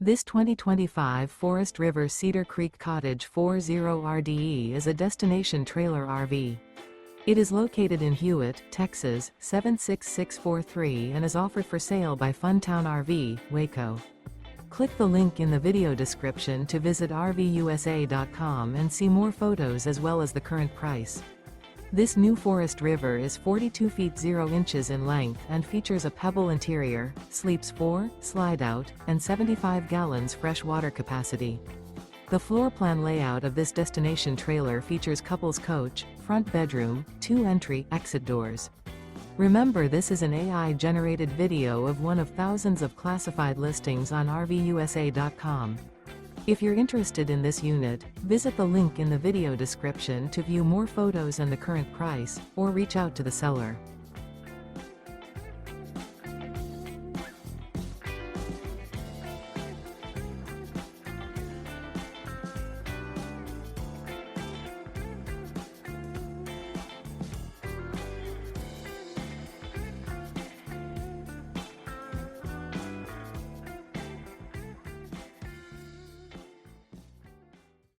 This 2025 Forest River Cedar Creek Cottage 40RDE is a destination trailer RV. It is located in Hewitt, Texas, 76643 and is offered for sale by Funtown RV, Waco. Click the link in the video description to visit RVUSA.com and see more photos as well as the current price. This new Forest River is 42 feet 0 inches in length and features a PEBBLE interior, sleeps 4, Slideout, and 75 gallons fresh water capacity. The floor plan layout of this destination trailer features couples coach, front bedroom, 2 entry/exit doors. Remember, this is an AI-generated video of one of thousands of classified listings on RVUSA.com. If you're interested in this unit, visit the link in the video description to view more photos and the current price, or reach out to the seller.